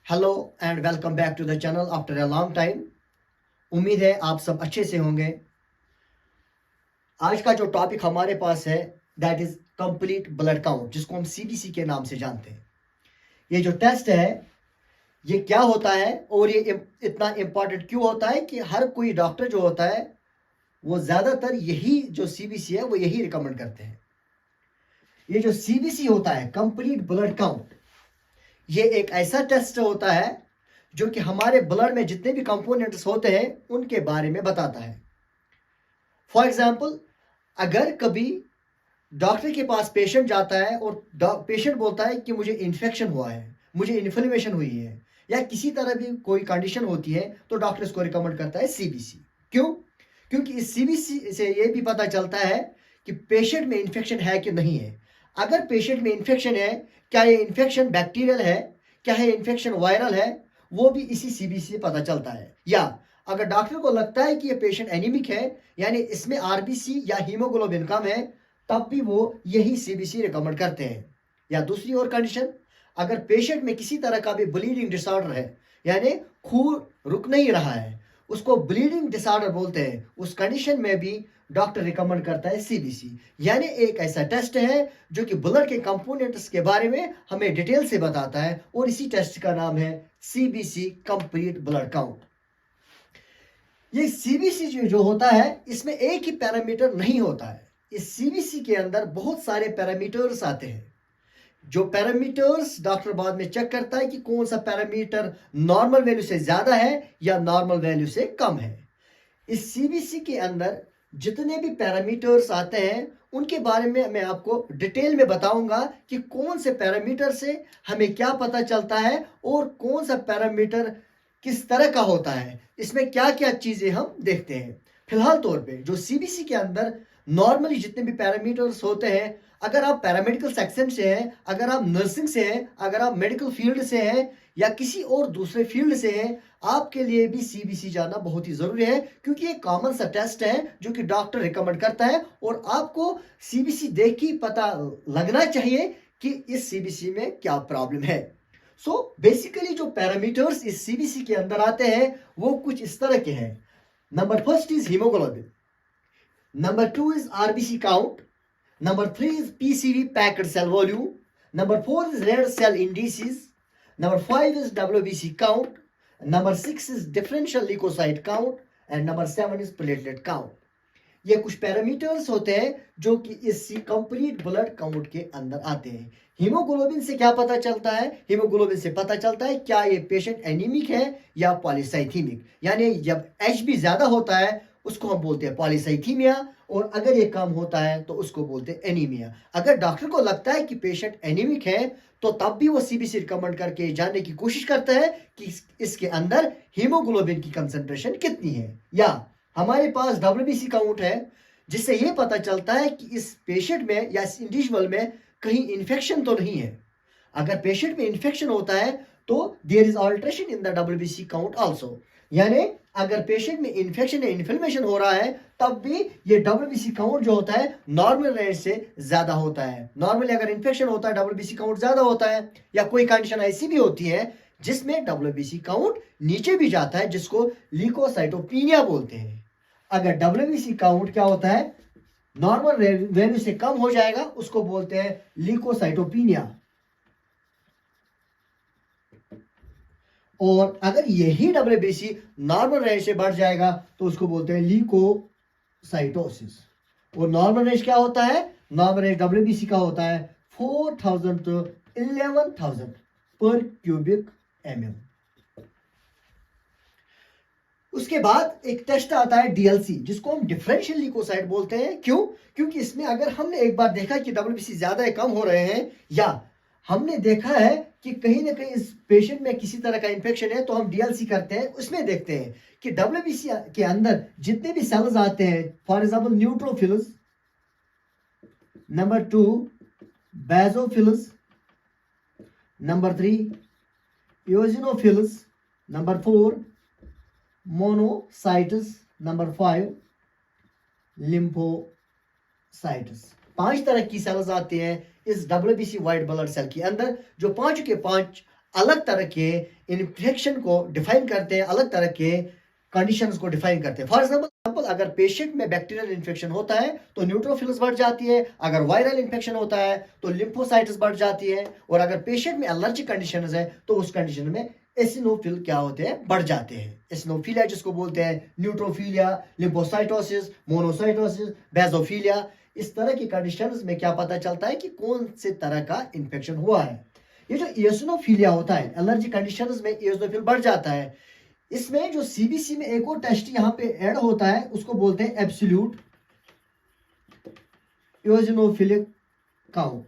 Hello and welcome back to the channel after a long time. उम्मीद है आप सब अच्छे से होंगे। आज का जो टॉपिक हमारे पास है that is complete blood count, जिसको हम सीबीसी के नाम से जानते हैं। ये जो टेस्ट है ये क्या होता है और ये इतना इम्पोर्टेंट क्यों होता है कि हर कोई डॉक्टर जो होता है वो ज़्यादातर यही जो सीबीसी है वो यही रिकमेंड करते हैं। ये जो सीबीसी होता है कंप्लीट ब्लड काउंट, ये एक ऐसा टेस्ट होता है जो कि हमारे ब्लड में जितने भी कंपोनेंट्स होते हैं उनके बारे में बताता है। फॉर एग्जाम्पल, अगर कभी डॉक्टर के पास पेशेंट जाता है और पेशेंट बोलता है कि मुझे इन्फेक्शन हुआ है, मुझे इन्फ्लेमेशन हुई है या किसी तरह भी कोई कंडीशन होती है, तो डॉक्टर इसको रिकमेंड करता है सीबीसी। क्यों? क्योंकि इस सीबीसी से ये भी पता चलता है कि पेशेंट में इन्फेक्शन है कि नहीं है। अगर पेशेंट में इन्फेक्शन है, क्या ये इन्फेक्शन बैक्टीरियल है, क्या है इन्फेक्शन वायरल है, वो भी इसी सीबीसी से पता चलता है। या अगर डॉक्टर को लगता है कि ये पेशेंट एनीमिक है, यानी इसमें आरबीसी या हीमोग्लोबिन कम है, तब भी वो यही सीबीसी रिकमेंड करते हैं। या दूसरी और कंडीशन, अगर पेशेंट में किसी तरह का भी ब्लीडिंग डिसऑर्डर है, यानी खून रुक नहीं रहा है, उसको ब्लीडिंग डिसऑर्डर बोलते हैं, उस कंडीशन में भी डॉक्टर रिकमेंड करता है सीबीसी। यानी एक ऐसा टेस्ट है जो कि ब्लड के कंपोनेंट्स के बारे में हमें डिटेल से बताता है, और इसी टेस्ट का नाम है सीबीसी कंप्लीट ब्लड काउंट। ये सीबीसी जो होता है इसमें एक ही पैरामीटर नहीं होता है। इस सीबीसी के अंदर बहुत सारे पैरामीटर्स आते हैं। जो पैरामीटर्स डॉक्टर बाद में चेक करता है कि कौन सा पैरामीटर नॉर्मल वैल्यू से ज्यादा है या नॉर्मल वैल्यू से कम है। इस सीबीसी के अंदर जितने भी पैरामीटर्स आते हैं उनके बारे में मैं आपको डिटेल में बताऊंगा कि कौन से पैरामीटर से हमें क्या पता चलता है और कौन सा पैरामीटर किस तरह का होता है, इसमें क्या क्या चीजें हम देखते हैं। फिलहाल तौर पे जो सीबीसी के अंदर नॉर्मली जितने भी पैरामीटर्स होते हैं, अगर आप पैरामेडिकल सेक्शन से हैं, अगर आप नर्सिंग से हैं, अगर आप मेडिकल फील्ड से हैं या किसी और दूसरे फील्ड से हैं, आपके लिए भी सीबीसी जानना बहुत ही जरूरी है, क्योंकि ये कॉमन सा टेस्ट है जो कि डॉक्टर रिकमेंड करता है और आपको सीबीसी देख के पता लगना चाहिए कि इस सीबीसी में क्या प्रॉब्लम है। सो बेसिकली जो पैरामीटर्स इस सीबीसी के अंदर आते हैं वो कुछ इस तरह के हैं। Number first is haemoglobin, number two is RBC count, number three is PCV packed cell volume, number four is red cell indices, number five is WBC count, number six is differential leucocyte count and number seven is platelet count. ये कुछ parameters होते हैं जो कि इस complete blood count के अंदर आते हैं। हीमोग्लोबिन से क्या पता चलता है? हीमोग्लोबिन से पता चलता है क्या ये पेशेंट एनीमिक है या पॉलीसाइथीमिक, यानी जब एचबी ज्यादा होता है उसको हम बोलते हैं पॉलीसाइथीमिया, और अगर ये कम होता है तो उसको बोलते हैं एनीमिया। अगर डॉक्टर को लगता है कि पेशेंट एनीमिक है तो तब भी वो सीबीसी रिकमेंड करके जानने की कोशिश करता है कि इसके अंदर हीमोग्लोबिन की कंसंट्रेशन कितनी है। या हमारे पास डब्ल्यूबीसी काउंट है, जिससे ये पता चलता है कि इस पेशेंट में या इस इंडिविजुअल में कहीं इन्फेक्शन तो नहीं है। अगर पेशेंट में इन्फेक्शन होता है तो there is alteration in the WBC count also, यानी अगर पेशेंट में इन्फेक्शन या इन्फ्लेमेशन हो रहा है तब भी ये डब्ल्यूबीसी काउंट जो होता है नॉर्मल रेंज से ज्यादा होता है। नॉर्मली अगर इन्फेक्शन होता है डब्ल्यूबीसी काउंट ज्यादा होता है, या कोई कंडीशन ऐसी भी होती है जिसमें डब्ल्यूबीसी काउंट नीचे भी जाता है, जिसको ल्यूकोसाइटोपेनिया बोलते हैं। अगर डब्ल्यूबीसी काउंट क्या होता है, नॉर्मल वैल्यू से कम हो जाएगा, उसको बोलते हैं ल्यूकोसाइटोपेनिया। और अगर यही डब्ल्यूबीसी नॉर्मल रेंज से बढ़ जाएगा तो उसको बोलते हैं ल्यूकोसाइटोसिस। और नॉर्मल रेंज क्या होता है? नॉर्मल रेंज डब्ल्यूबीसी का होता है 4000 to 11000 पर क्यूबिक एमएल। उसके बाद एक टेस्ट आता है डीएलसी, जिसको हम डिफरेंशियल ल्यूकोसाइट बोलते हैं। क्यों? क्योंकि इसमें अगर हमने एक बार देखा कि डब्ल्यूबीसी ज्यादा है कम हो रहे हैं, या हमने देखा है कि कहीं ना कहीं इस पेशेंट में किसी तरह का इंफेक्शन है, तो हम डीएलसी करते हैं, उसमें देखते हैं कि डब्ल्यूबीसी के अंदर जितने भी सेल्स आते हैं, for example neutrophils, number two basophils, number three eosinophils, number four monocytes, number five lymphocytes. 5 तरह की सेल्स आते हैं इस डब्ल्यूबीसी व्हाइट ब्लड सेल के अंदर, जो 5 के 5 अलग तरह के इन्फेक्शन को डिफाइन करते हैं, अलग तरह के कंडीशंस को डिफाइन करते हैं। फॉर एग्जाम्पल अगर पेशेंट में बैक्टीरियल इन्फेक्शन होता है तो न्यूट्रोफिल्स बढ़ जाती है, अगर वायरल इन्फेक्शन होता है तो लिम्फोसाइट्स बढ़ जाती है, और अगर पेशेंट में एलर्जिक कंडीशन है तो उस कंडीशन में एसिनोफिल क्या होते हैं, बढ़ जाते हैं। एसिनोफिलिया जिसको बोलते हैं, न्यूट्रोफिलिया, लिम्फोसाइटोसिस, मोनोसाइटोसिस, बेजोफिलिया, इस तरह की कंडीशंस में क्या पता चलता है कि कौन से तरह का इन्फेक्शन हुआ है। ये जो इयोसिनोफिलिया होता है, एलर्जी कंडीशंस में इयोसिनोफिल बढ़ जाता है। इसमें जो सीबीसी में एक और टेस्ट यहाँ पे ऐड होता है, उसको बोलते हैं एब्सोल्यूट इयोसिनोफिलिक काउंट।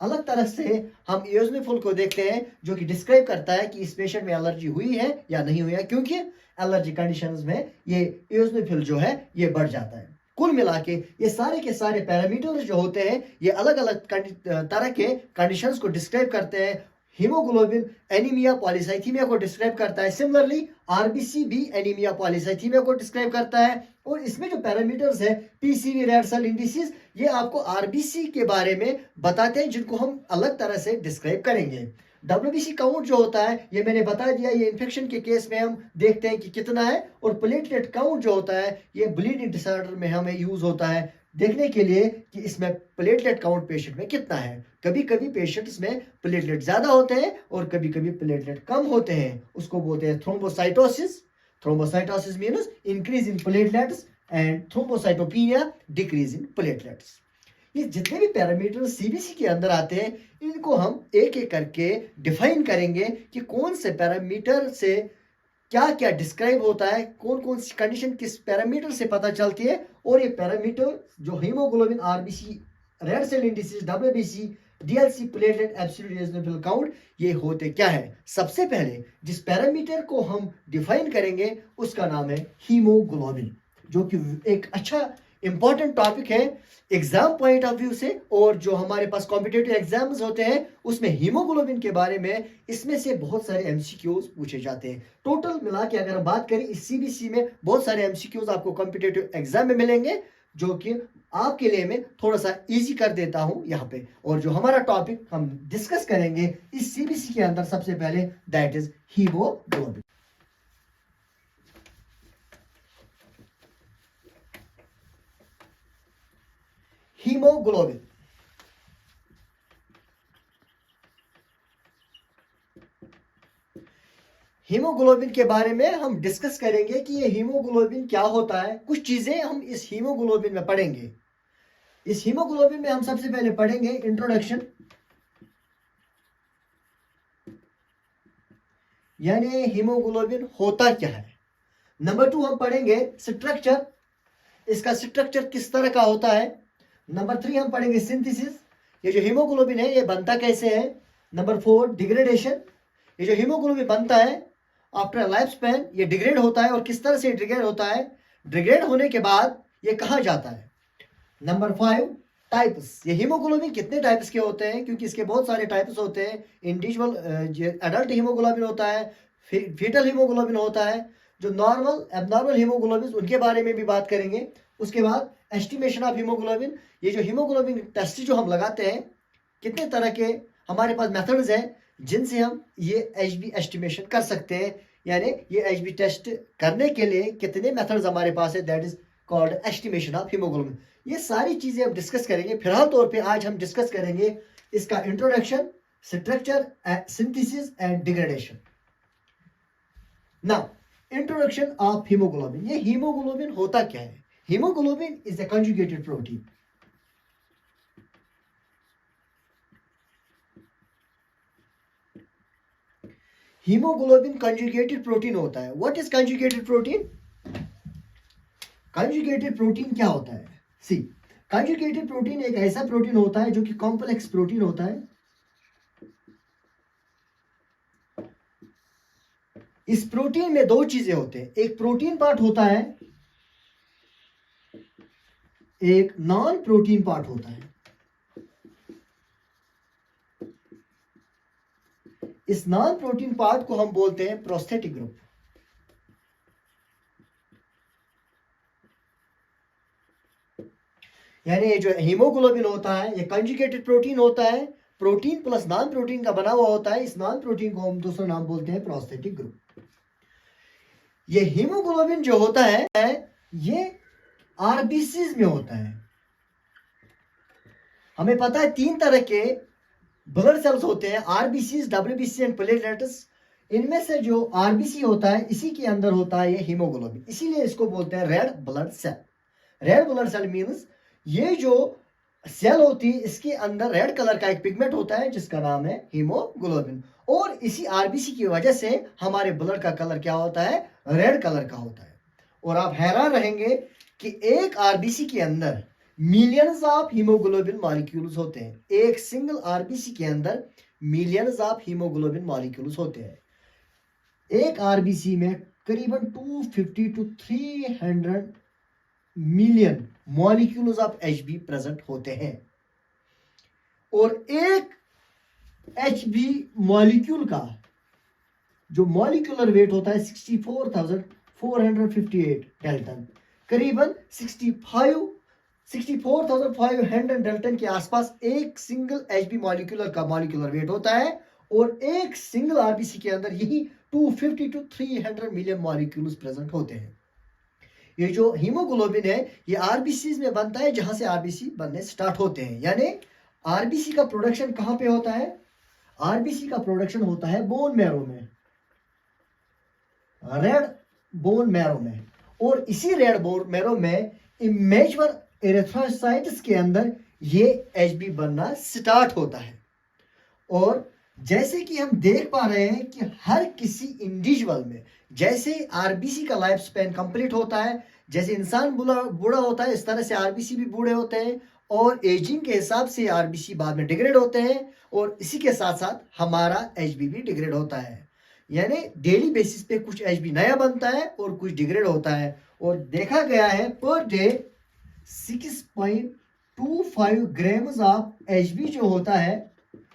अलग तरह से हम इयोसिनोफिल को देखते हैं जो कि डिस्क्राइब करता है कि इस पेशेंट में एलर्जी हुई है या नहीं हुई है, क्योंकि एलर्जी कंडीशंस में ये इयोसिनोफिल जो है ये बढ़ जाता है। कुल मिला के ये सारे के सारे पैरामीटर्स जो होते हैं ये अलग अलग तरह के कंडीशंस को डिस्क्राइब करते हैं। हीमोग्लोबिन एनीमिया पॉलीसाइथीमिया को डिस्क्राइब करता है, सिमिलरली आरबीसी भी एनीमिया पॉलीसाइथीमिया को डिस्क्राइब करता है। और इसमें जो पैरामीटर्स है पीसीवी रेड सेल इंडिसेस, ये आपको आरबीसी के बारे में बताते हैं जिनको हम अलग तरह से डिस्क्राइब करेंगे। डब्ल्यूबीसी काउंट जो होता है ये मैंने बता दिया, ये इन्फेक्शन के केस में हम देखते हैं कि कितना है। और प्लेटलेट काउंट जो होता है ये ब्लीडिंग डिसऑर्डर में हमें यूज होता है देखने के लिए कि इसमें प्लेटलेट काउंट पेशेंट में कितना है। कभी कभी पेशेंट्स में प्लेटलेट ज्यादा होते हैं और कभी कभी प्लेटलेट कम होते हैं, उसको बोलते हैं thrombocytosis. Thrombocytosis means increase in platelets and thrombocytopenia decrease in platelets. ये जितने भी पैरामीटर सीबीसी के अंदर आते हैं इनको हम एक एक करके डिफाइन करेंगे कि कौन से पैरामीटर से क्या क्या डिस्क्राइब होता है, कौन कौन सी कंडीशन किस पैरामीटर से पता चलती है। और ये पैरामीटर जो haemoglobin, RBC, red cell indices, WBC, DLC, platelet, absolute eosinophil count, ये होते क्या है। सबसे पहले जिस पैरामीटर को हम डिफाइन करेंगे उसका नाम है हीमोग्लोबिन, जो कि एक अच्छा इंपॉर्टेंट टॉपिक है एग्जाम पॉइंट ऑफ व्यू से। और जो हमारे पास कॉम्पिटेटिव एग्जाम्स होते हैं उसमें हीमोग्लोबिन के बारे में इसमें से बहुत सारे एमसीक्यूज पूछे जाते हैं। टोटल मिला के अगर हम बात करें इस सीबीसी में बहुत सारे एमसीक्यूज आपको कॉम्पिटेटिव एग्जाम में मिलेंगे, जो कि आपके लिए मैं थोड़ा सा इजी कर देता हूं यहाँ पे। और जो हमारा टॉपिक हम डिस्कस करेंगे इस सीबीसी के अंदर सबसे पहले that is haemoglobin. Haemoglobin haemoglobin के बारे में हम डिस्कस करेंगे कि ये हीमोग्लोबिन क्या होता है। कुछ चीजें हम इस हीमोग्लोबिन में पढ़ेंगे। इस हीमोग्लोबिन में हम सबसे पहले पढ़ेंगे इंट्रोडक्शन, यानी हीमोग्लोबिन होता क्या है। नंबर 2 हम पढ़ेंगे स्ट्रक्चर, इसका स्ट्रक्चर किस तरह का होता है। नंबर 3 हम पढ़ेंगे सिंथेसिस, ये जो हीमोग्लोबिन है ये बनता कैसे है। नंबर 4 डिग्रेडेशन, ये जो हीमोग्लोबिन बनता है आफ्टर लाइफ स्पैन ये डिग्रेड होता है और किस तरह से डिग्रेड होता है, डिग्रेड होने के बाद ये कहाँ जाता है। नंबर 5 टाइप्स, ये हीमोग्लोबिन कितने टाइप्स के होते हैं, क्योंकि इसके बहुत सारे टाइप्स होते हैं। इंडिविजुअल एडल्ट हीमोग्लोबिन होता है, फीटल हीमोग्लोबिन होता है, जो नॉर्मल एबनॉर्मल हीमोग्लोबिन उनके बारे में भी बात करेंगे। उसके बाद एस्टिमेशन ऑफ हीमोग्लोबिन, ये जो हीमोग्लोबिन टेस्ट जो हम लगाते हैं कितने तरह के हमारे पास मेथड्स हैं जिनसे हम ये एचबी एस्टिमेशन कर सकते हैं। यानी ये एचबी टेस्ट करने के लिए कितने मेथड्स हमारे पास है, that is called estimation of haemoglobin. ये सारी चीजें हम डिस्कस करेंगे। फिलहाल तौर पे आज हम डिस्कस करेंगे इसका introduction, structure, synthesis and degradation. Now introduction of haemoglobin, ये हीमोग्लोबिन होता क्या है। Haemoglobin is a conjugated protein. Haemoglobin conjugated protein होता है। What is conjugated protein. Conjugated protein क्या होता है। सी, कंजुगेटेड प्रोटीन एक ऐसा प्रोटीन होता है जो कि कॉम्प्लेक्स प्रोटीन होता है। इस प्रोटीन में दो चीजें होते हैं, एक प्रोटीन पार्ट होता है, एक नॉन प्रोटीन पार्ट होता है। इस नॉन प्रोटीन पार्ट को हम बोलते हैं प्रोस्थेटिक ग्रुप। यानी जो हीमोग्लोबिन होता है ये कंजुगेटेड प्रोटीन होता है, प्रोटीन प्लस नॉन प्रोटीन का बना हुआ होता है। इस नॉन प्रोटीन को हम दूसरा नाम बोलते हैं प्रोस्थेटिक ग्रुप। ये हीमोग्लोबिन जो होता है ये आरबीसीज में होता है। हमें पता है 3 तरह के ब्लड सेल्स होते हैं, आरबीसीज, डब्ल्यूबीसी एंड प्लेटलेट्स। इनमें से जो आरबीसी होता है इसी के अंदर होता है ये हीमोग्लोबिन, इसीलिए इसको बोलते हैं red blood cell. Red blood cell means ये जो सेल होती है इसके अंदर रेड कलर का एक पिगमेंट होता है जिसका नाम है हीमोग्लोबिन, और इसी आरबीसी की वजह से हमारे ब्लड का कलर क्या होता है, रेड कलर का होता है। और आप हैरान रहेंगे कि एक आरबीसी के अंदर मिलियंस ऑफ हीमोग्लोबिन मॉलिक्यूल्स होते हैं। एक सिंगल आरबीसी के अंदर मिलियंस ऑफ हीमोग्लोबिन मॉलिक्यूल्स होते हैं। एक आरबीसी में करीबन 250 to 300 million molecules of Hb present होते हैं। और एक एचबी मॉलिक्यूल का जो मॉलिक्यूलर वेट होता है 64,458 डेल्टन, करीबन 64,500 डेल्टन के आसपास एक सिंगल एचबी मॉलिक्यूलर का मॉलिक्यूलर वेट होता है। और एक सिंगल आरबीसी के अंदर यही 250 टू 300 मिलियन मॉलिक्यूल्स प्रेजेंट होते हैं। ये जो हीमोग्लोबिन है ये आरबीसी में बनता है जहां से आरबीसी बनने स्टार्ट होते हैं। यानी आरबीसी का प्रोडक्शन कहां पे होता है, आरबीसी का प्रोडक्शन होता है बोन मैरो में, रेड बोन मैरो में। और इसी रेड बोन मैरो में इमेच्योर एरिथ्रोसाइट्स के अंदर ये एचबी बनना स्टार्ट होता है। और जैसे कि हम देख पा रहे हैं कि हर किसी इंडिविजुअल में जैसे आरबीसी का लाइफ स्पैन कंप्लीट होता है, जैसे इंसान बूढ़ा होता है इस तरह से आरबीसी भी बूढ़े होते हैं, और एजिंग के हिसाब से आरबीसी बाद में डिग्रेड होते हैं, और इसी के साथ साथ हमारा एचबी भी डिग्रेड होता है। यानी डेली बेसिस पे कुछ एचबी नया बनता है और कुछ डिग्रेड होता है। और देखा गया है per day 6.25 grams of HB जो होता है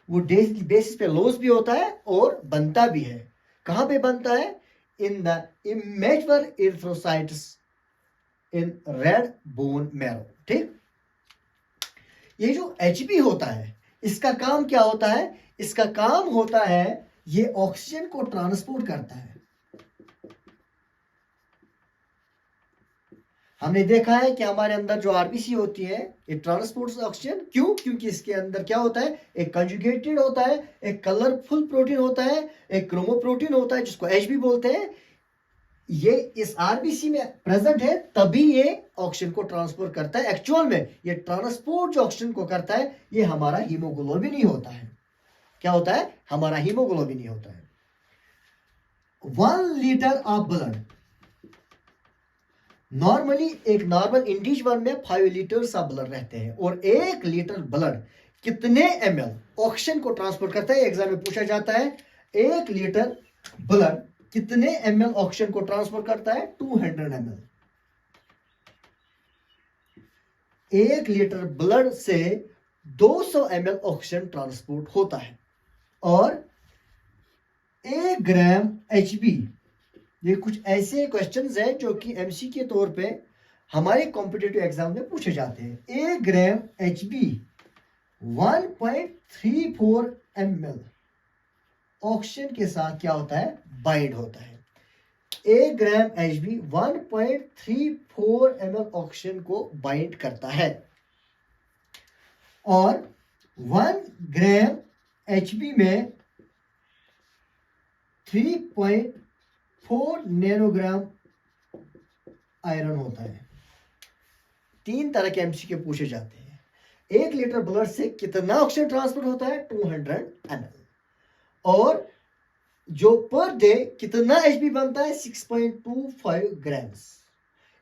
वो डेली बेसिस पे लॉस भी होता है और बनता भी है। कहां पे बनता है, in the immature erythrocytes in red bone marrow. ठीक, ये जो एचबी होता है इसका काम क्या होता है, इसका काम होता है ये ऑक्सीजन को ट्रांसपोर्ट करता है। हमने देखा है कि हमारे अंदर जो आरबीसी होती है ये ट्रांसपोर्ट्स ऑक्सीजन, क्यों, क्योंकि इसके अंदर क्या होता है, एक कंजुगेटेड होता है, एक कलरफुल प्रोटीन होता है, एक क्रोमोप्रोटीन होता है जिसको एचबी बोलते हैं। ये इस आरबीसी में प्रेजेंट है तभी ये ऑक्सीजन को ट्रांसपोर्ट करता है। एक्चुअल में ये ट्रांसपोर्ट जो ऑक्सीजन को करता है ये हमारा हीमोग्लोबिन ही होता है। क्या होता है, हमारा हीमोग्लोबिन ही होता है। 1 लीटर ऑफ ब्लड, नॉर्मली एक नॉर्मल इंडिविजुअल में 5 लीटर्स ऑफ ब्लड रहते हैं। और 1 लीटर ब्लड कितने ml ऑक्सीजन को ट्रांसपोर्ट करता है, एग्जाम में पूछा जाता है 1 लीटर ब्लड कितने ml ऑक्सीजन को ट्रांसफर करता है, 200 ml। 1 लीटर ब्लड से 200 ml ऑक्सीजन ट्रांसपोर्ट होता है। और 1 ग्राम एचबी, ये कुछ ऐसे क्वेश्चंस हैं जो कि एमसी के तौर पे हमारे कॉम्पिटिटिव एग्जाम में पूछे जाते हैं। 1 ग्राम एचबी 1.34 ml ऑक्सीजन के साथ क्या होता है, बाइंड होता है। 1 ग्राम एचबी 1.34 ml ऑक्सीजन को बाइंड करता है। और 1 ग्राम एचबी में 3.4 नैनोग्राम आयरन होता है। 3 तरह के एमसीक्यू पूछे जाते हैं। 1 लीटर ब्लड से कितना ऑक्सीजन ट्रांसफर होता है, 200 ml। और जो पर डे कितना एचबी बनता है, 6.25 ग्राम्स।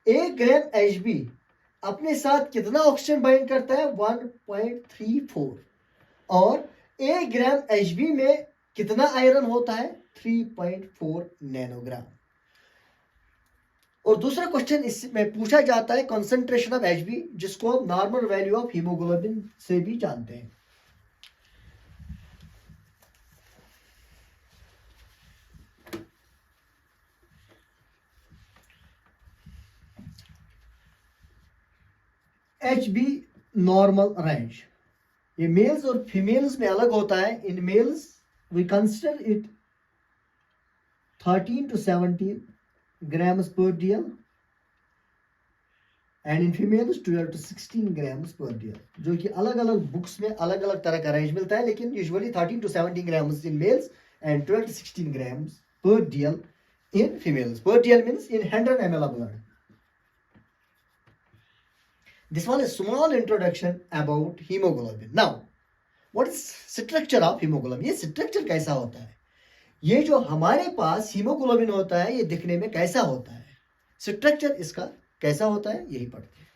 1 ग्राम एचबी अपने साथ कितना ऑक्सीजन बाइंड करता है, 1.34। और 1 ग्राम एचबी में कितना आयरन होता है, 3.4 नैनोग्राम। और दूसरा क्वेश्चन इसमें पूछा जाता है कंसंट्रेशन ऑफ एचबी, जिसको हम नॉर्मल वैल्यू ऑफ हीमोग्लोबिन से भी जानते हैं। एचबी नॉर्मल रेंज, ये मेल्स और फीमेल्स में अलग होता है. In males we consider it 13 to 17 grams per dl and in females 12 to 16 grams per dl. जो कि अलग अलग बुक्स में अलग अलग तरह का रेंज मिलता है, लेकिन usually 13 to 17 grams in males and 12 to 16 grams per dl in females. Per dl means in 100 ml of blood. This was a small introduction about hemoglobin. Now, what is structure of hemoglobin? ये structure कैसा होता है? ये जो हमारे पास haemoglobin होता है ये दिखने में कैसा होता है, स्ट्रक्चर इसका कैसा होता है, यही पढ़ते हैं.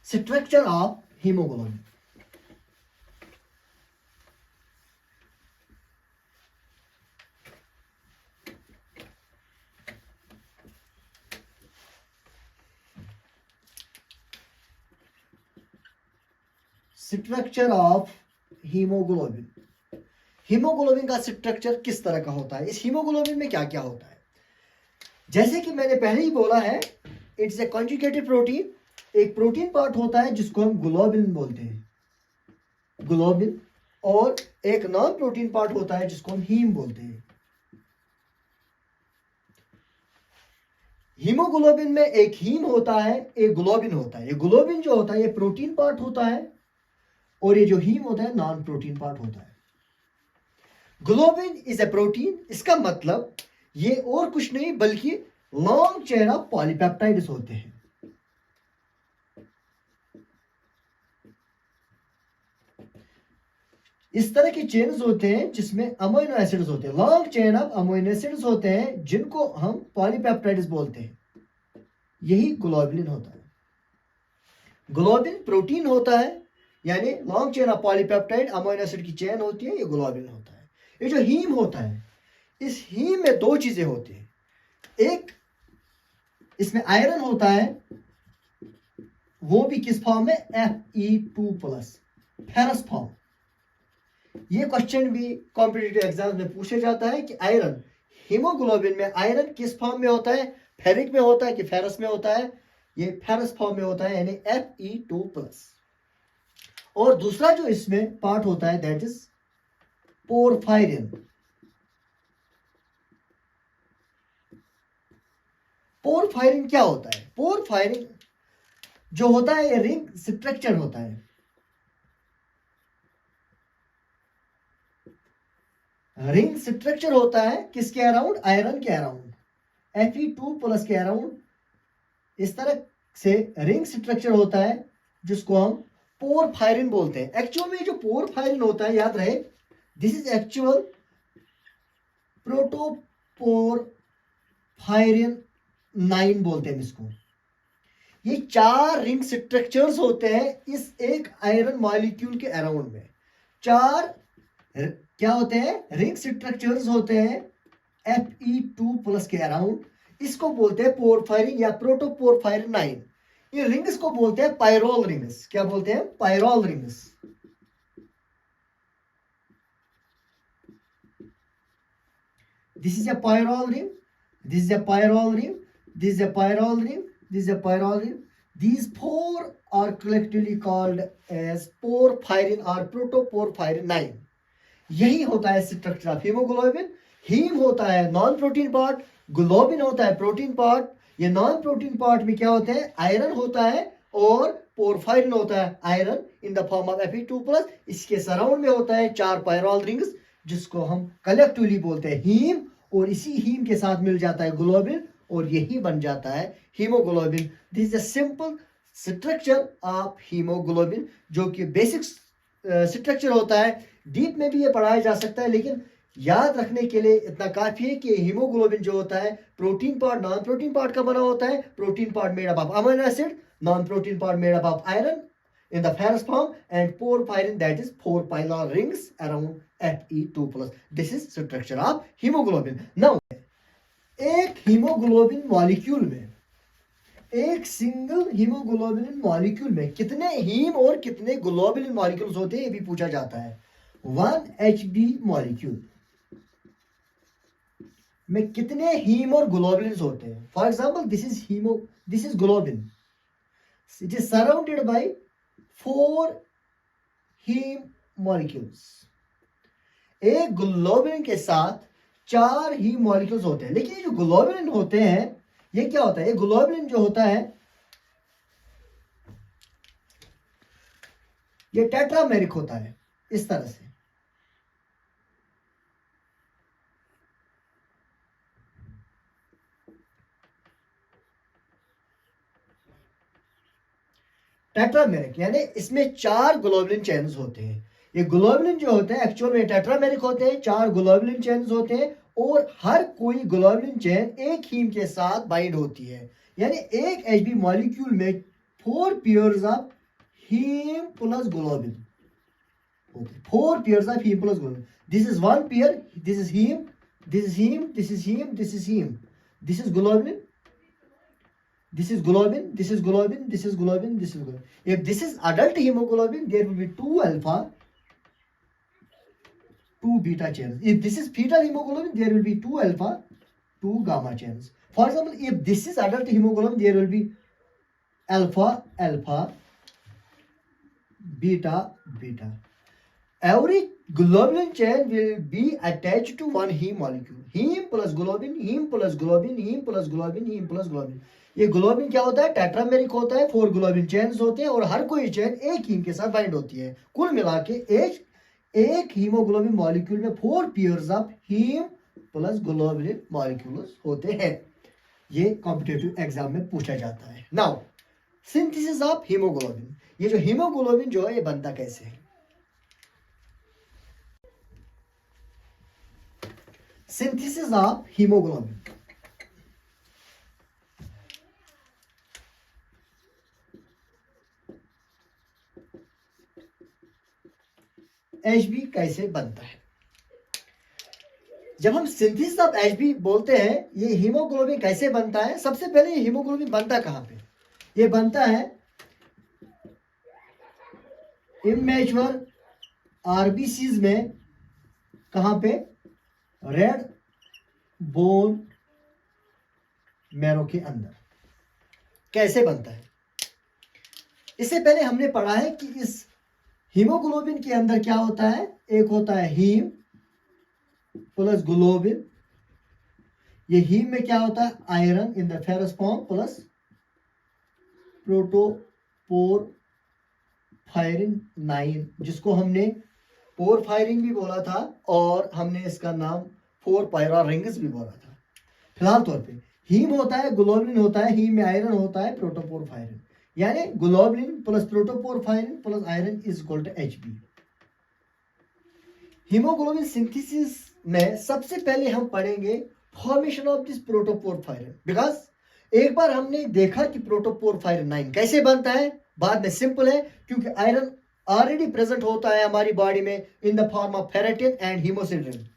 Structure of haemoglobin. Structure of haemoglobin. Haemoglobin का स्ट्रक्चर किस तरह का होता है, इस हीमोग्लोबिन में क्या क्या होता है. जैसे कि मैंने पहले ही बोला है, इट्स ए कॉन्जुगेटेड प्रोटीन. एक प्रोटीन पार्ट होता है जिसको हम ग्लोबिन बोलते हैं, ग्लोबिन. और एक नॉन प्रोटीन पार्ट होता है जिसको हम हीम बोलते हैं. हीमोग्लोबिन में एक हीम होता है, एक ग्लोबिन होता है. ये ग्लोबिन जो होता है ये प्रोटीन पार्ट होता है और ये जो हीम होता है नॉन प्रोटीन पार्ट होता है. Globin is a protein. इसका मतलब ये और कुछ नहीं बल्कि लॉन्ग चेन ऑफ पॉलीपेप्टाइड्स होते हैं. इस तरह के चेन्स होते हैं जिसमें अमीनो एसिड्स होते हैं, long chain of amino acids होते हैं जिनको हम पॉलीपेप्टाइड्स बोलते हैं. यही ग्लोबिन होता है. ग्लोबिन प्रोटीन होता है, यानी long chain of polypeptide amino acid की चेन होती है, ये ग्लोबिन होता है. ये जो हीम होता है, इस हीम में दो चीजें होती हैं. एक इसमें आयरन होता है, वो भी किस फॉर्म में, Fe2+, फेरस फॉर्म. ये क्वेश्चन भी कॉम्पिटिटिव एग्जाम में पूछा जाता है कि आयरन, हीमोग्लोबिन में आयरन किस फॉर्म में होता है, फेरिक में होता है कि फेरस में होता है. ये फेरस फॉर्म में होता है, यानी Fe2+. और दूसरा जो इसमें पार्ट होता है दैट इज पोरफायरिन. पोरफायरिन क्या होता है? पोरफायरिन जो होता है ये रिंग स्ट्रक्चर होता है. रिंग स्ट्रक्चर होता है किसके अराउंड, आयरन के अराउंड, Fe2+ के अराउंड. इस तरह से रिंग स्ट्रक्चर होता है जिसको हम पोरफायरिन बोलते हैं. एक्चुअल में जो पोरफायरिन होता है, याद रहे, दिस इज एक्चुअल प्रोटोपोरफायरिन 9 बोलते हैं इसको. ये 4 रिंग स्ट्रक्चर्स होते हैं इस एक आयरन मॉलिक्यूल के अराउंड में. 4 क्या होते हैं, रिंग स्ट्रक्चर्स होते हैं Fe2+ के अराउंड. इसको बोलते हैं पोरफायरिन या प्रोटोपोरफायरिन 9. ये रिंग्स को बोलते हैं पायरोल रिंग्स. क्या बोलते हैं, pyrrole rings. This is a pyrrole ring, this is a pyrrole ring, this is a pyrrole ring, this is a pyrrole ring. These 4 are collectively called as porphyrin or protoporphyrin 9. यही होता है structure of haemoglobin. Haem होता है non protein part, globin होता है protein part. ये non protein part में क्या होते हैं, आयरन होता है और पोरफायरिन होता है, iron in the form of Fe2+. इसके सराउंड में होता है 4 पायरोल रिंग्स जिसको हम कलेक्टिवली बोलते हैं हीम. और इसी हीम के साथ मिल जाता है ग्लोबिन और यही बन जाता है haemoglobin. This is a simple structure of haemoglobin जो कि बेसिक स्ट्रक्चर होता है. डीप में भी ये पढ़ाया जा सकता है, लेकिन याद रखने के लिए इतना काफी है कि हीमोग्लोबिन जो होता है protein part non protein part का बना होता है. Protein part made up of amino acid, non protein part made up of iron in the ferrous form, and porphyrin, that is 4 pylor rings around Fe2+. This is structure of hemoglobin. Now एक haemoglobin molecule में, एक single haemoglobin molecule में कितने haem और कितने globin molecules होते हैं ये भी पूछा जाता है. 1 Hb मॉलिक्यूल में कितने हीम और ग्लोबिन होते हैं. For example this is haemo, This is globin. It is surrounded by 4 heme molecules. एक ग्लोबिन के साथ 4 ही मॉलिक्यूल्स होते हैं, लेकिन ये जो ग्लोबिन होते हैं ये क्या होता है? ये ग्लोबिन जो होता है ये टेट्रामेरिक होता है इस तरह से। टेट्रामेरिक यानी इसमें 4 ग्लोबुलिन चेन्स होते हैं। ये ग्लोबुलिन जो होते हैं एक्चुअल में टेट्रामेरिक होते हैं, 4 ग्लोबुलिन चेन्स होते हैं और हर कोई ग्लोबुलिन चेन एक हीम के साथ बाइंड होती है। यानी एक Hb मॉलिक्यूल में 4 pairs of haem plus globulin होते हैं। 4 pairs of haem plus globulin. This is one pair, this is haem, this is haem, this is haem, this is haem, this is globulin, this is globin, this is globin, this is globin, this is globin. If this is adult hemoglobin, there will be 2 alpha, 2 beta chains. If this is fetal hemoglobin, there will be 2 alpha, 2 gamma chains. For example, if this is adult hemoglobin, there will be alpha, alpha, beta, beta. Every globulin chain will be attached to one heme molecule. Heme plus globin, heme plus globin, heme plus globin, heme plus globin. ये globin क्या होता है? Tetrameric होता है। 4 globin chains होते हैं और हर कोई चेन एक हीम के साथ बाइंड होती है। कुल मिला के एक हीमोग्लोबिन मॉलिक्यूल में 4 pairs of haem plus globulin molecules होते हैं। ये कॉम्पिटिटिव एग्जाम में पूछा जाता है। Now synthesis of haemoglobin. ये जो हीमोग्लोबिन जो है ये बनता कैसे है? Synthesis of haemoglobin. Hb कैसे बनता है? जब हम सिंथेसिस ऑफ Hb बोलते हैं ये हीमोग्लोबिन कैसे बनता है, सबसे पहले ये हीमोग्लोबिन बनता कहां पे? ये बनता है इमैच्योर आरबीसीज में। कहां पे? रेड बोन मैरो के अंदर। कैसे बनता है? इससे पहले हमने पढ़ा है कि इस हीमोग्लोबिन के अंदर क्या होता है? एक होता है हीम प्लस ग्लोबिन। ये हीम में क्या होता है? Iron in the ferrous form plus protoporphyrin 9, जिसको हमने पोरफायरिन भी बोला था और हमने इसका नाम 4 पायरा रिंग्स भी बोला था। फिलहाल तौर पे हीम होता है, ग्लोबिन होता है, हीम में आयरन होता है, प्रोटोपोरफायरिन। यानी globulin plus protoporphyrin plus iron is equal to Hb। Haemoglobin synthesis में सबसे पहले हम पढ़ेंगे formation of this protoporphyrin, because एक बार हमने देखा कि प्रोटोपोरफायरिन 9 कैसे बनता है। बाद में सिंपल है क्योंकि आयरन ऑलरेडी प्रेजेंट होता है हमारी बॉडी में in the form of ferritin and haemosiderin.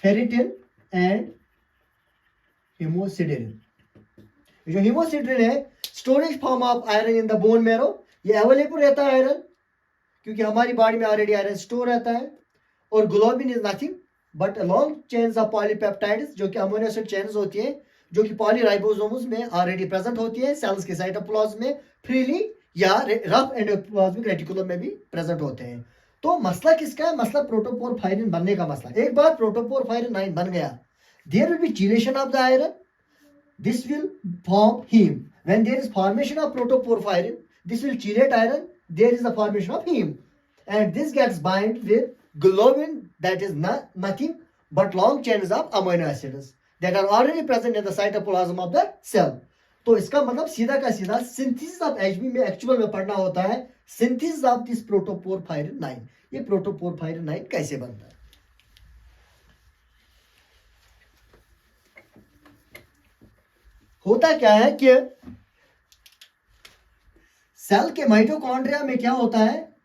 Ferritin and haemosiderin. जो हीमोसिडेरिन है storage form of iron in the bone marrow. ये अवेलेबल रहता है आयरन क्योंकि हमारी बॉडी में ऑलरेडी आयरन स्टोर रहता है। और globin is nothing but long chains of polypeptides जो कि अमीनो एसिड चेन्स होती है, जो कि पॉलीराइबोसोम्स में ऑलरेडी प्रेजेंट होती है, सेल्स के साइटोप्लाज्म में फ्रीली या रफ एंडोप्लाज्मिक रेटिकुलम में भी प्रेजेंट होते हैं। तो मसला किसका है? मसला प्रोटोपोरफायरिन बनने का मसला। एक बार प्रोटोपोरफायरिन 9 बन गया, there will be chelation of the iron, this will form heme. When there is formation of protoporphyrin, this will chelate iron, there is the formation of heme, and this gets bind with globin that is nothing but long chains of amino acids that are already present in the cytoplasm of the cell. तो इसका मतलब सीधा का सीधा synthesis of Hb में actual में पढ़ना होता है सिंथेसिस ऑफ दिस प्रोटोपोरफायरिन 9। ये प्रोटोपोरफायरिन 9 कैसे बनता है? होता क्या है कि सेल के माइटोकॉन्ड्रिया में क्या होता है?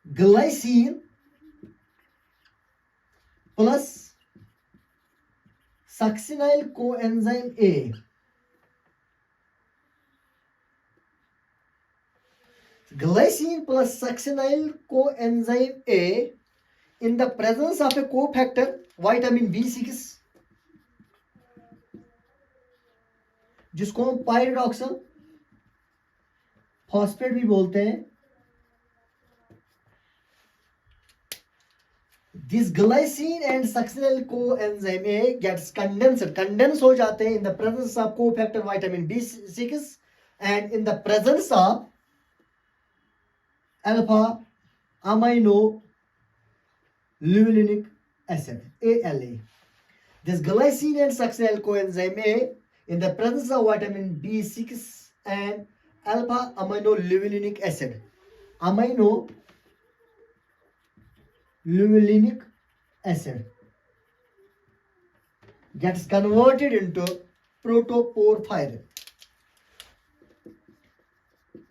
Glycine plus succinyl coenzyme A. Glycine plus succinyl coenzyme A in the presence of a cofactor vitamin B6 जिसको हम पायरिडॉक्सल फॉस्फेट भी बोलते हैं। This glycine and succinyl coenzyme A gets condense हो जाते हैं in the presence of cofactor vitamin B6 and in the presence of alpha amino levulinic acid ALA. This glycine and succinyl coenzyme A in the presence of vitamin B6 and alpha aminolevulinic acid. Aminolevulinic acid gets converted into protoporphyrin.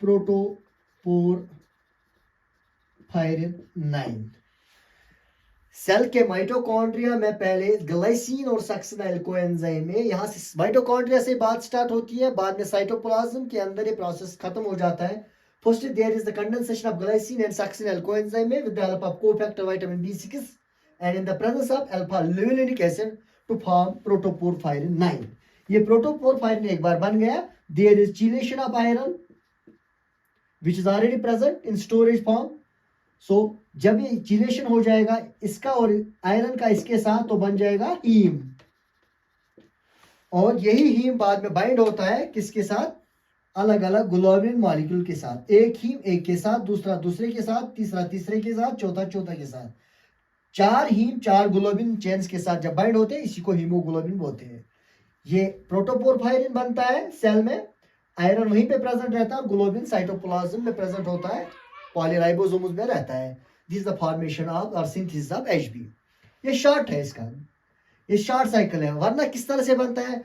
Protoporphyrin 9. Cell के mitochondria में पहले glycine और succinyl coenzyme में, यहां से mitochondria से बात start होती है, बाद में साइटोप्लाज्म के अंदर ये प्रोसेस खत्म हो जाता है। First there is the condensation of glycine and succinyl coenzyme with the help of cofactor vitamin B6 and in the presence of alpha levulinic acid to form protoporphyrin 9। ये प्रोटोपोरफायरिन एक बार बन गया, there is chelation of iron which is already present in storage form. So जब ये chelation हो जाएगा इसका और आयरन का इसके साथ, तो बन जाएगा हीम, और यही हीम बाद में बाइंड होता है किसके साथ, अलग अलग ग्लोबिन मॉलिक्यूल के साथ। एक हीम एक के साथ, दूसरा दूसरे के साथ, तीसरा तीसरे के साथ, चौथा चौथा के साथ। 4 हीम 4 ग्लोबिन चेन्स के साथ जब बाइंड होते हैं इसी को हीमोग्लोबिन बोलते हैं। ये प्रोटोपोरफायरिन बनता है सेल में, आयरन वहीं पे प्रेजेंट रहता है, ग्लोबिन साइटोप्लाज्म में प्रेजेंट होता है, पॉलीराइबोसोम्स में रहता है। This is the formation of और सिंथेसिस ऑफ HB। ये शॉर्ट है इसका, ये शॉर्ट साइकिल है। वरना किस तरह से बनता है,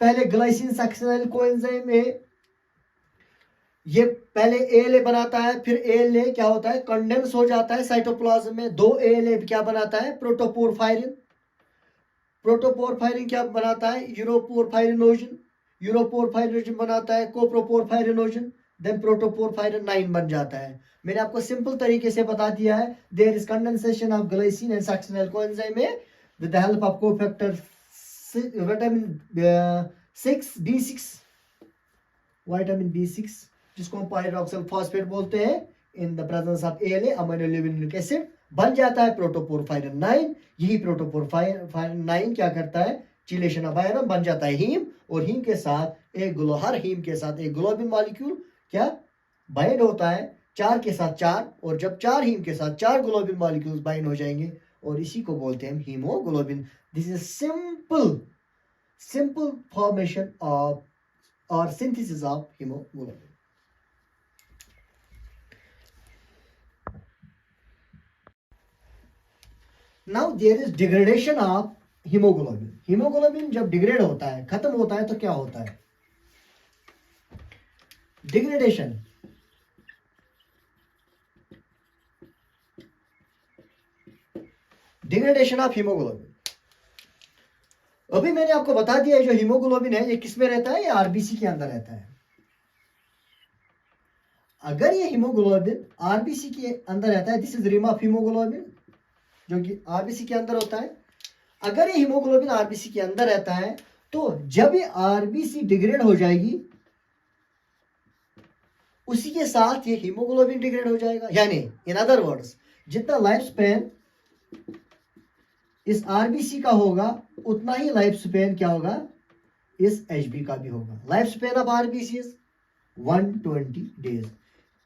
पहले ग्लाइसिन सक्सिनाइल कोएंजाइम में ये पहले ALA बनाता है, फिर ALA क्या होता है, कंडेंस हो जाता है साइटोप्लाज्म में। 2 ALA क्या बनाता है, प्रोटोपोरफायरिन। प्रोटोपोरफायरिन क्या बनाता है, यूरोपोरफायरिनोजन। यूरोपोरफायरिनोजन बनाता है कोप्रोपोरफायरिनोजन, देन प्रोटोपोरफायरिन 9 बन जाता है। मैंने आपको सिंपल तरीके से बता दिया है। There is condensation of glycine and succinyl coenzyme with the help of cofactor vitamin B6 जिसको हम पायरिडॉक्सल फॉस्फेट बोलते हैं, in the presence of ALA aminolevulinic acid बन जाता है प्रोटोपोरफायरिन 9। यही प्रोटोपोरफायरिन 9 क्या करता है, चिलेशन ऑफ आयरन बन जाता है हीम, और हीम के साथ हर हीम के साथ एक ग्लोबिन मॉलिक्यूल क्या बाइंड होता है, 4 के साथ 4, और जब 4 हीम के साथ 4 ग्लोबिन मॉलिक्यूल्स बाइंड हो जाएंगे, और इसी को बोलते हैं haemoglobin. This is simple formation of और synthesis of haemoglobin. Now there is degradation of haemoglobin. Haemoglobin जब डिग्रेड होता है, खत्म होता है, तो क्या होता है, डिग्रेडेशन। Degradation of haemoglobin. अभी मैंने आपको बता दिया है जो हीमोग्लोबिन है ये किस में रहता है, ये RBC के अंदर रहता है। अगर ये हीमोग्लोबिन RBC के अंदर रहता है, this is rim of haemoglobin जो कि RBC के अंदर होता है। अगर ये हीमोग्लोबिन RBC के अंदर रहता है, तो जब ये RBC डिग्रेड हो जाएगी उसी के साथ ये हीमोग्लोबिन डिग्रेड हो जाएगा। यानी इन अदर वर्ड्स, जितना लाइफ स्पेन इस RBC का होगा उतना ही लाइफ स्पेन क्या होगा, इस HB का भी होगा। Life span of RBC is 120 days.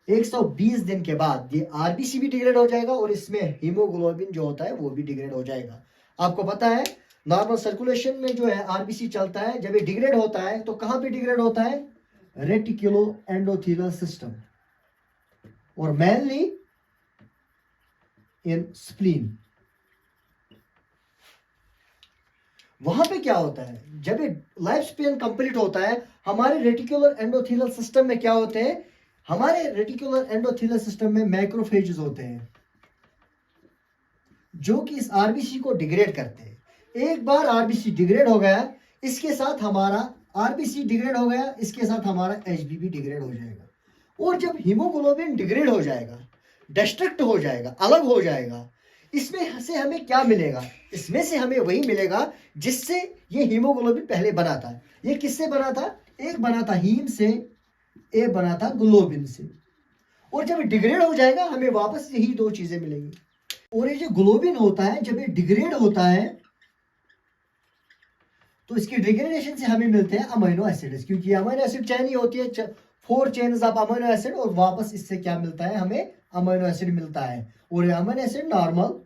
120 दिन के बाद ये RBC भी डिग्रेड हो जाएगा, और इसमें हीमोग्लोबिन जो होता है वो भी डिग्रेड हो जाएगा। आपको पता है नॉर्मल सर्कुलेशन में जो है RBC चलता है, जब ये डिग्रेड होता है तो कहां पे डिग्रेड होता है, रेटिकुलो एंडोथेलियल सिस्टम, और मेनली इन स्प्लीन। वहां पे क्या होता है, जब ये लाइफ स्पेन कंप्लीट होता है, हमारे रेटिकुलर एंडोथेलियल सिस्टम में क्या होते हैं, हमारे रेटिकुलर एंडोथेलियल सिस्टम में मैक्रोफेजेस होते हैं जो कि इस RBC को डिग्रेड करते हैं। एक बार RBC डिग्रेड हो गया, इसके साथ हमारा RBC डिग्रेड हो गया, इसके साथ हमारा HB भी डिग्रेड हो जाएगा। और जब हीमोग्लोबिन डिग्रेड हो जाएगा, डिस्ट्रक्ट हो जाएगा, अलग हो जाएगा, इसमें से हमें क्या मिलेगा? इसमें से हमें वही मिलेगा जिससे ये हीमोग्लोबिन पहले बना था। ये किससे बना था? एक बना था हीम से, एक बना था ग्लोबिन से। और जब डिग्रेड हो जाएगा हमें वापस यही दो चीजें मिलेंगी। और ये जो ग्लोबिन होता है जब ये डिग्रेड होता है तो इसकी डिग्रेडेशन से हमें मिलते हैं अमीनो एसिड्स, क्योंकि अमीनो एसिड चैन ही होती है 4 चेन्स ऑफ अमीनो एसिड, और वापस इससे क्या मिलता है? हमें अमीनो एसिड मिलता है। और ये amino acid normal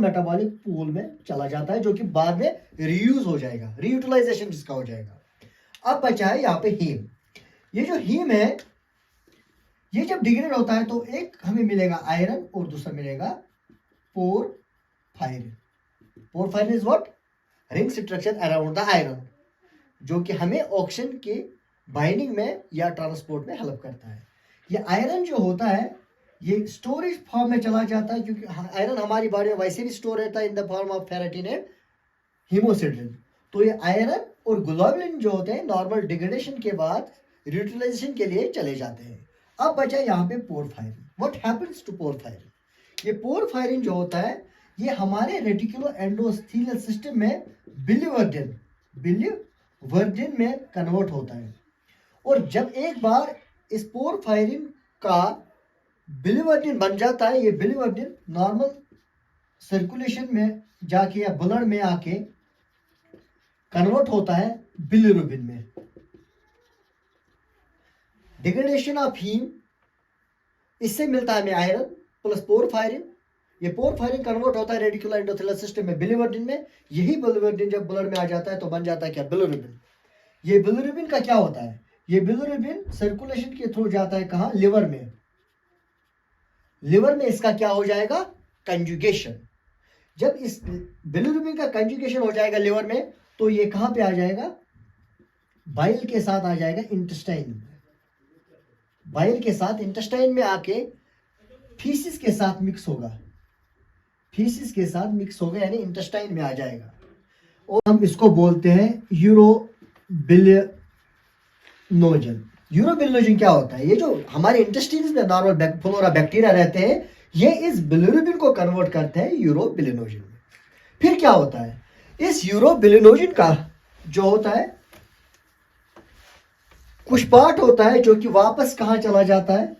metabolic pool में चला जाता है, जो कि बाद में रीयूज हो जाएगा, रीयूटिलाइजेशन जिसका हो जाएगा। अब बचा है यहाँ पे हीम। ये जो हीम है ये जब डिग्रेड होता है तो एक हमें मिलेगा आयरन और दूसरा मिलेगा porphyrin. Porphyrin is what? Ring structure around the iron, जो कि हमें ऑक्सीजन के बाइंडिंग में या ट्रांसपोर्ट में हेल्प करता है। ये आयरन जो होता है ये स्टोरेज फॉर्म में चला जाता है, क्योंकि आयरन हमारी बॉडी में वैसे भी स्टोर रहता है in the form of ferritin and haemosiderin. तो ये आयरन और ग्लोबुलिन जो होते हैं नॉर्मल डिग्रेडेशन के बाद यूटिलाइजेशन के लिए चले जाते हैं। अब बचा यहाँ पे porphyrin. What happens to porphyrin? ये पोरफायरिन जो होता है ये हमारे रेटिकुलो एंडोथेलियल सिस्टम में बिलिवर्डिन में कन्वर्ट होता है। और जब एक बार इस पोरफायरिन का बिलिवर्डिन बन जाता है, ये बिलिवर्डिन नॉर्मल सर्कुलेशन में जाके या ब्लड में आके कन्वर्ट होता है बिलिरुबिन में। डिग्रेडेशन ऑफ हीम, इससे मिलता है हमें आयरन प्लस पोरफायरिन। ये पोरफायरिन कन्वर्ट होता है रेडिकुलर एंडोथेलियल सिस्टम में बिलिवर्डिन में। यही बिलिवर्डिन जब ब्लड में आ जाता है तो बन जाता है क्या? बिलिरुबिन। ये बिलिरुबिन का क्या होता है? ये बिलिरुबिन सर्कुलेशन के थ्रू जाता है कहाँ? लिवर में। लिवर में इसका क्या हो जाएगा? कंजुगेशन। जब इस बिलिरुबिन का कंजुगेशन हो जाएगा लिवर में तो ये कहां पे आ जाएगा? बाइल के साथ आ जाएगा इंटेस्टाइन में। बाइल के साथ इंटेस्टाइन में आके फीसिस के साथ मिक्स होगा, फीसिस के साथ मिक्स होगा यानी इंटेस्टाइन में आ जाएगा। और हम इसको बोलते हैं यूरोबिलिनोजन। यूरोबिलिनोजन क्या होता है? ये जो हमारे इंटेस्टाइन में नॉर्मल फ्लोरा बैक्टीरिया रहते हैं ये इस बिलिरुबिन को कन्वर्ट करते हैं यूरोबिलिनोजन में। फिर क्या होता है? इस यूरोबिलिनोजन का जो होता है कुछ पार्ट होता है जो कि वापस कहां चला जाता है?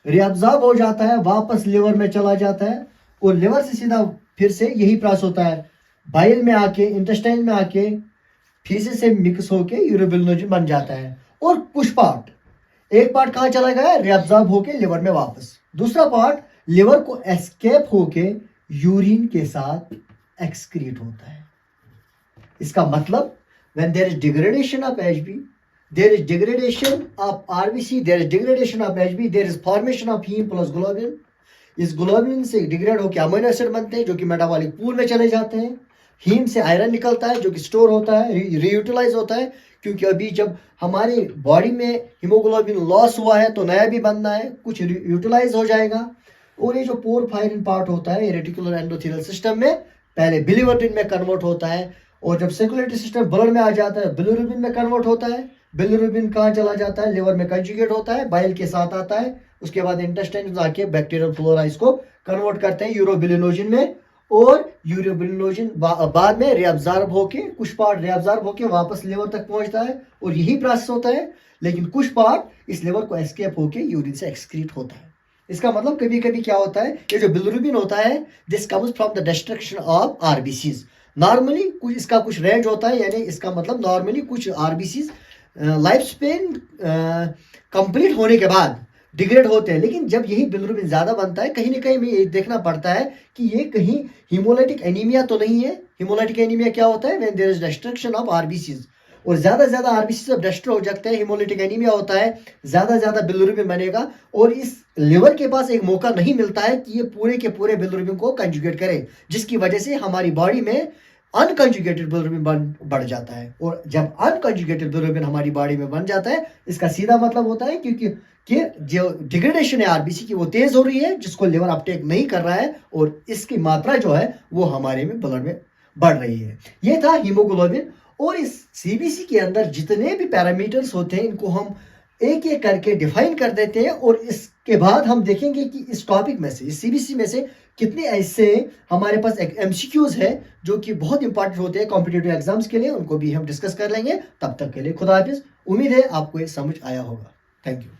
रिअब्जॉर्ब हो जाता है, वापस लिवर में चला जाता है। और लिवर से सीधा फिर से यही प्रोसेस होता है, बाइल में आके इंटेस्टाइन में आके फीसिस से मिक्स होके यूरोबिलिनोजन बन जाता है। और कुछ पार्ट, एक पार्ट कहां चला गया? रिअब्जॉर्ब होके लिवर में वापस। दूसरा पार्ट लिवर को एस्केप होके यूरिन के साथ एक्सक्रीट होता है। इसका मतलब when there is degradation of Hb, there is degradation of RBC, there is degradation of Hb, there is formation of heme plus globulin। इस ग्लोबुलिन से डिग्रेड होकर अमीनो एसिड बनते हैं जो कि मेटाबॉलिक पूल में चले जाते हैं। हीम से आयरन निकलता है जो कि स्टोर होता है, रीयूटिलाइज होता है, क्योंकि अभी जब हमारी बॉडी में हीमोग्लोबिन लॉस हुआ है तो नया भी बनना है, कुछ यूटिलाइज हो जाएगा। और ये जो पोरफायरिन पार्ट होता है ये रेटिकुलर एंडोथेलियल सिस्टम में पहले बिलिवर्डिन में कन्वर्ट होता है, और जब सर्कुलेटरी सिस्टम ब्लड में आ जाता है बिलिरुबिन में कन्वर्ट होता है। बिलिरुबिन कहाँ चला जाता है? लिवर में कंजुगेट होता है, बाइल के साथ आता है, उसके बाद इंटेस्टाइन में आके बैक्टीरियल फ्लोरा इसको कन्वर्ट करते हैं यूरोबिलिनोजन में। और यूरोबिलिनोजन बाद में रिअब्जॉर्ब होके, कुछ पार्ट रिअब्जॉर्ब होके वापस लिवर तक पहुंचता है और यही प्रोसेस होता है। लेकिन कुछ पार्ट इस लिवर को एस्केप होके यूरिन से एक्सक्रीट होता है। इसका मतलब कभी कभी क्या होता है, ये जो बिलिरुबिन होता है this comes from the destruction of RBCs. Normally कुछ इसका कुछ रेंज होता है, यानी इसका मतलब नॉर्मली कुछ आरबीसीज लाइफ स्पेन कंप्लीट होने के बाद डिग्रेड होते हैं। लेकिन जब यही बिलिरुबिन ज्यादा बनता है कहीं ना कहीं में ये देखना पड़ता है कि ये कहीं हीमोलाइटिक एनीमिया तो नहीं है। हीमोलाइटिक एनीमिया क्या होता है? When there is destruction of RBCs, और ज्यादा आरबीसी जब डिस्ट्रॉय हो जाते हैं हीमोलाइटिक एनीमिया होता है, ज्यादा बिलिरुबिन बनेगा। और इस लिवर के पास एक मौका नहीं मिलता है कि ये पूरे के पूरे बिलिरुबिन को कंजुगेट करे, जिसकी वजह से हमारी बॉडी में अनकंजुगेटेड बिलिरुबिन बढ़ जाता है। और जब अनकंजुगेटेड बिलिरुबिन हमारी बॉडी में बन जाता है इसका सीधा मतलब होता है कि जो डिग्रेडेशन है आरबीसी की वो तेज हो रही है, जिसको लिवर अपटेक नहीं कर रहा है, और इसकी मात्रा जो है वो हमारे में ब्लड में बढ़ रही है। ये था हीमोग्लोबिन। और इस सीबीसी के अंदर जितने भी पैरामीटर्स होते हैं इनको हम एक एक करके डिफाइन कर देते हैं और इसके बाद हम देखेंगे कि इस टॉपिक में से, इस सीबीसी में से कितने ऐसे हमारे पास एमसीक्यूज है जो कि बहुत इंपॉर्टेंट होते हैं कॉम्पिटिटिव एग्जाम्स के लिए, उनको भी हम डिस्कस कर लेंगे। तब तक के लिए खुदा हाफिज। उम्मीद है आपको ये समझ आया होगा। Thank you.